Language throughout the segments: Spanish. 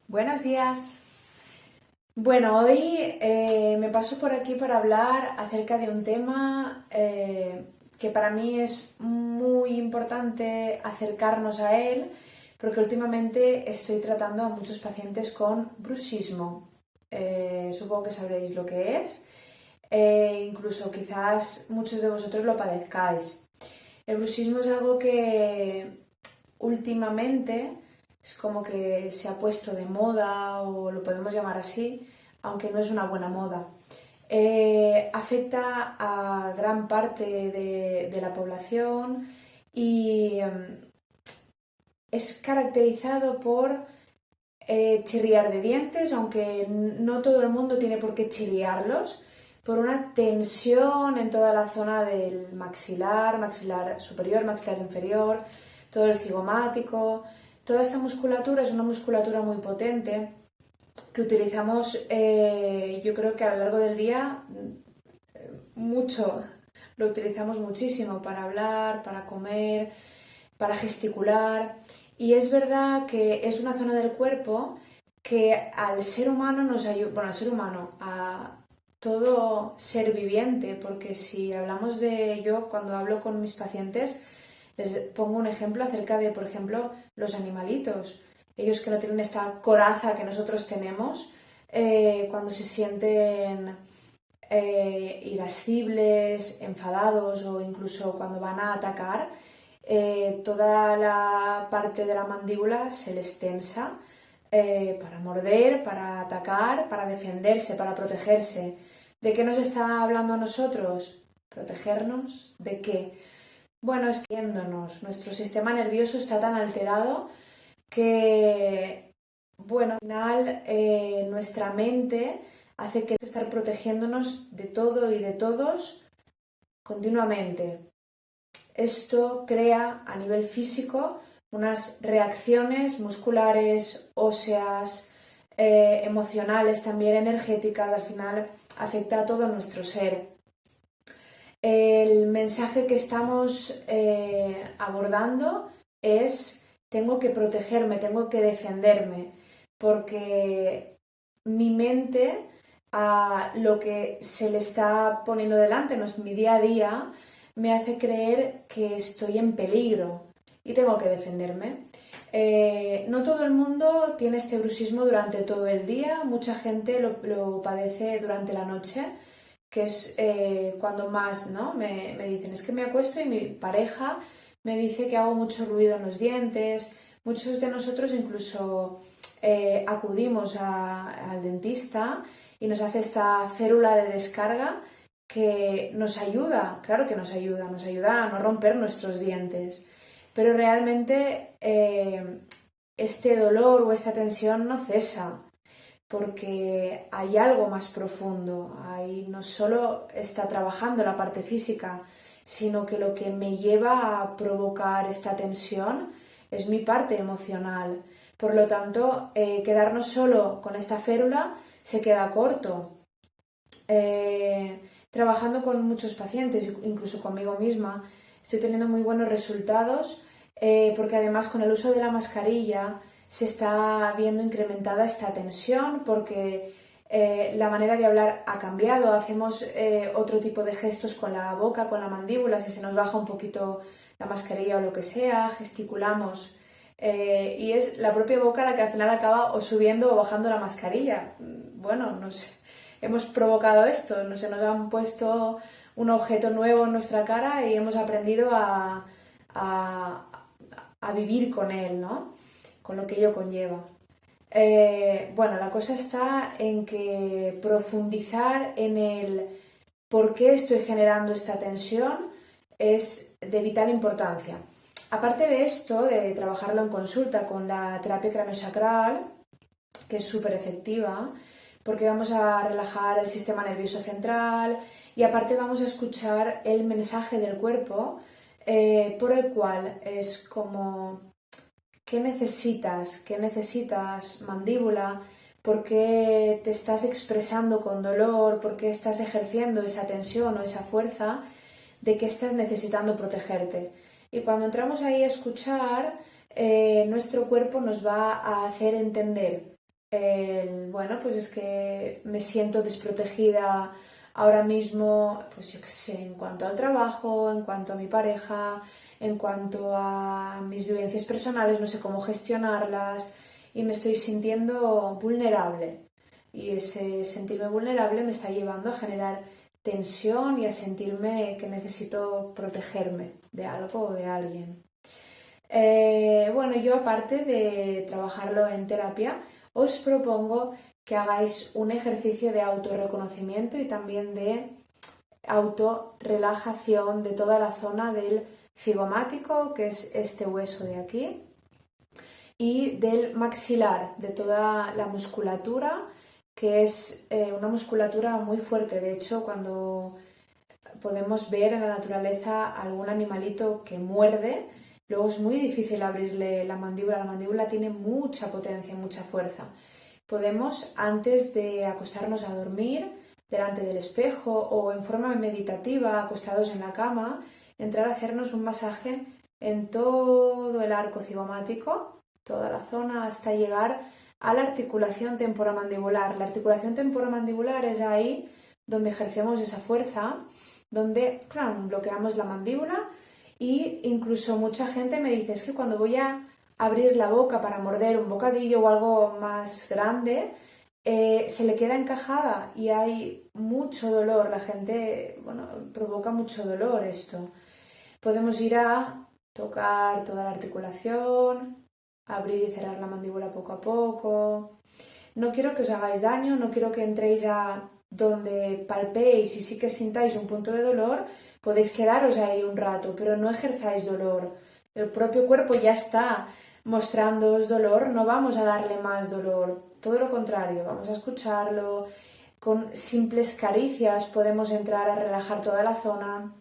Buenos días. Bueno, hoy me paso por aquí para hablar acerca de un tema que para mí es muy importante acercarnos a él, porque últimamente estoy tratando a muchos pacientes con bruxismo. Supongo que sabréis lo que es. Incluso quizás muchos de vosotros lo padezcáis. El bruxismo es algo que últimamente es como que se ha puesto de moda o lo podemos llamar así, aunque no es una buena moda. Afecta a gran parte de la población y es caracterizado por chirriar de dientes, aunque no todo el mundo tiene por qué chirriarlos, por una tensión en toda la zona del maxilar, maxilar superior, maxilar inferior, todo el cigomático. Toda esta musculatura es una musculatura muy potente que utilizamos, yo creo que a lo largo del día, mucho. Lo utilizamos muchísimo para hablar, para comer, para gesticular. Y es verdad que es una zona del cuerpo que al ser humano nos ayuda, bueno, al ser humano, a todo ser viviente, porque si hablamos de ello, cuando hablo con mis pacientes, les pongo un ejemplo acerca de, por ejemplo, los animalitos. Ellos que no tienen esta coraza que nosotros tenemos, cuando se sienten irascibles, enfadados o incluso cuando van a atacar, toda la parte de la mandíbula se les tensa para morder, para atacar, para defenderse, para protegerse. ¿De qué nos está hablando a nosotros? ¿Protegernos? ¿De qué? Bueno, es que nuestro sistema nervioso está tan alterado que, bueno, al final nuestra mente hace que estar protegiéndonos de todo y de todos continuamente. Esto crea a nivel físico unas reacciones musculares, óseas, emocionales, también energéticas, al final afecta a todo nuestro ser. El mensaje que estamos abordando es: tengo que protegerme, tengo que defenderme, porque mi mente, a lo que se le está poniendo delante, no es mi día a día, me hace creer que estoy en peligro y tengo que defenderme. No todo el mundo tiene este bruxismo durante todo el día, mucha gente lo padece durante la noche, que es cuando más, ¿no? Me dicen, es que me acuesto y mi pareja me dice que hago mucho ruido en los dientes. Muchos de nosotros incluso acudimos al dentista y nos hace esta férula de descarga que nos ayuda, claro que nos ayuda a no romper nuestros dientes, pero realmente este dolor o esta tensión no cesa, porque hay algo más profundo. Ahí no solo está trabajando la parte física, sino que lo que me lleva a provocar esta tensión es mi parte emocional. Por lo tanto, quedarnos solo con esta férula se queda corto. Trabajando con muchos pacientes, incluso conmigo misma, estoy teniendo muy buenos resultados, porque además con el uso de la mascarilla se está viendo incrementada esta tensión, porque la manera de hablar ha cambiado. Hacemos otro tipo de gestos con la boca, con la mandíbula, si se nos baja un poquito la mascarilla o lo que sea, gesticulamos. Y es la propia boca la que al final acaba o subiendo o bajando la mascarilla. Bueno, no sé, hemos provocado esto, no sé, nos han puesto un objeto nuevo en nuestra cara y hemos aprendido a, a vivir con él, ¿no? Con lo que ello conlleva. Bueno, la cosa está en que profundizar en el por qué estoy generando esta tensión es de vital importancia. Aparte de esto, de trabajarlo en consulta con la terapia craneosacral, que es súper efectiva, porque vamos a relajar el sistema nervioso central y aparte vamos a escuchar el mensaje del cuerpo, por el cual es como: ¿qué necesitas? ¿Qué necesitas, mandíbula? ¿Por qué te estás expresando con dolor? ¿Por qué estás ejerciendo esa tensión o esa fuerza? ¿De qué estás necesitando protegerte? Y cuando entramos ahí a escuchar, nuestro cuerpo nos va a hacer entender Bueno, pues es que me siento desprotegida ahora mismo, pues yo qué sé, en cuanto al trabajo, en cuanto a mi pareja, en cuanto a mis vivencias personales, no sé cómo gestionarlas y me estoy sintiendo vulnerable. Y ese sentirme vulnerable me está llevando a generar tensión y a sentirme que necesito protegerme de algo o de alguien. Bueno, yo aparte de trabajarlo en terapia, os propongo que hagáis un ejercicio de autorreconocimiento y también de autorrelajación de toda la zona del cigomático, que es este hueso de aquí, y del maxilar, de toda la musculatura, que es una musculatura muy fuerte. De hecho, cuando podemos ver en la naturaleza algún animalito que muerde, luego es muy difícil abrirle la mandíbula tiene mucha potencia, mucha fuerza. Podemos, antes de acostarnos a dormir, delante del espejo o en forma meditativa, acostados en la cama, entrar a hacernos un masaje en todo el arco cigomático, toda la zona, hasta llegar a la articulación temporomandibular. La articulación temporomandibular es ahí donde ejercemos esa fuerza, donde, claro, bloqueamos la mandíbula y incluso mucha gente me dice, es que cuando voy a abrir la boca para morder un bocadillo o algo más grande, se le queda encajada y hay mucho dolor. La gente, bueno, provoca mucho dolor esto. Podemos ir a tocar toda la articulación, abrir y cerrar la mandíbula poco a poco. No quiero que os hagáis daño, no quiero que entréis a donde palpéis y sí que sintáis un punto de dolor, podéis quedaros ahí un rato, pero no ejerzáis dolor. El propio cuerpo ya está mostrándoos dolor, no vamos a darle más dolor, todo lo contrario, vamos a escucharlo. Con simples caricias podemos entrar a relajar toda la zona.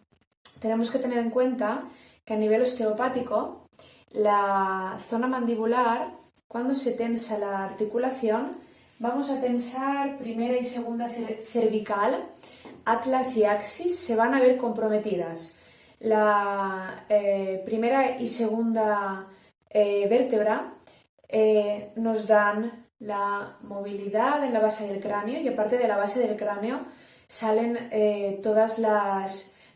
Tenemos que tener en cuenta que a nivel osteopático, la zona mandibular, cuando se tensa la articulación, vamos a tensar primera y segunda cervical, atlas y axis se van a ver comprometidas. La primera y segunda vértebra nos dan la movilidad en la base del cráneo y aparte de la base del cráneo salen todas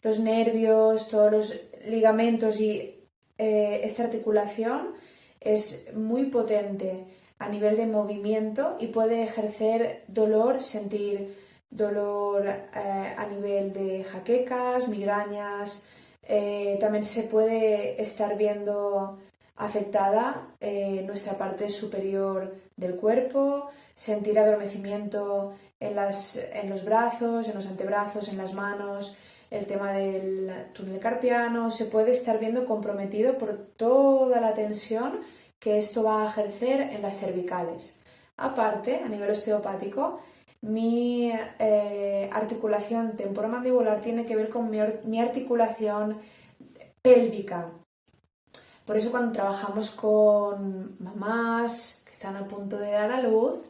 los nervios, todos los ligamentos y esta articulación es muy potente a nivel de movimiento y puede ejercer dolor, sentir dolor a nivel de jaquecas, migrañas. También se puede estar viendo afectada nuestra parte superior del cuerpo, sentir adormecimiento en los brazos, en los antebrazos, en las manos. El tema del túnel carpiano se puede estar viendo comprometido por toda la tensión que esto va a ejercer en las cervicales. Aparte, a nivel osteopático, mi articulación temporomandibular tiene que ver con mi articulación pélvica. Por eso cuando trabajamos con mamás que están a punto de dar a luz,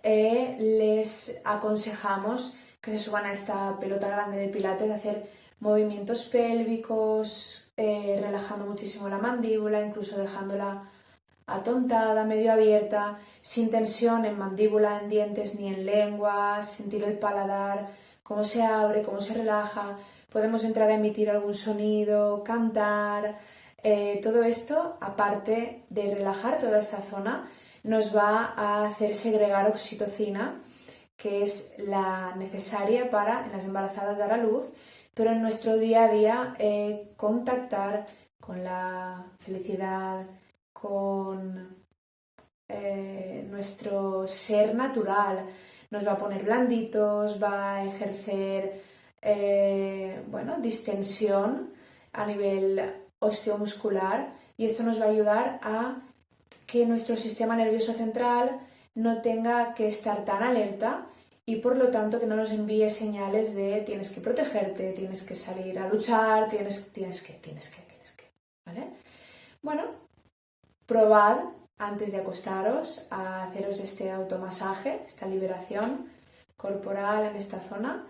les aconsejamos que se suban a esta pelota grande de pilates, hacer movimientos pélvicos, relajando muchísimo la mandíbula, incluso dejándola atontada, medio abierta, sin tensión en mandíbula, en dientes ni en lengua, sentir el paladar, cómo se abre, cómo se relaja. Podemos entrar a emitir algún sonido, cantar. Todo esto, aparte de relajar toda esta zona, nos va a hacer segregar oxitocina, que es la necesaria para en las embarazadas dar a luz, pero en nuestro día a día contactar con la felicidad, con nuestro ser natural. Nos va a poner blanditos, va a ejercer distensión a nivel osteomuscular y esto nos va a ayudar a que nuestro sistema nervioso central no tenga que estar tan alerta y por lo tanto que no nos envíe señales de tienes que protegerte, tienes que salir a luchar, tienes que, ¿vale? Bueno, probad antes de acostaros a haceros este automasaje, esta liberación corporal en esta zona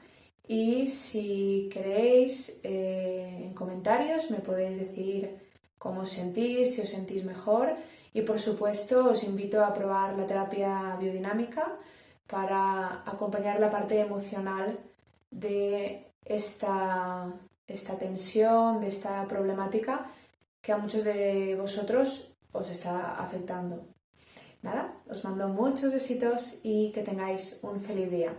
y si queréis en comentarios me podéis decir cómo os sentís, si os sentís mejor Y por supuesto os invito a probar la terapia biodinámica para acompañar la parte emocional de esta tensión, de esta problemática que a muchos de vosotros os está afectando. Nada, os mando muchos besitos y que tengáis un feliz día.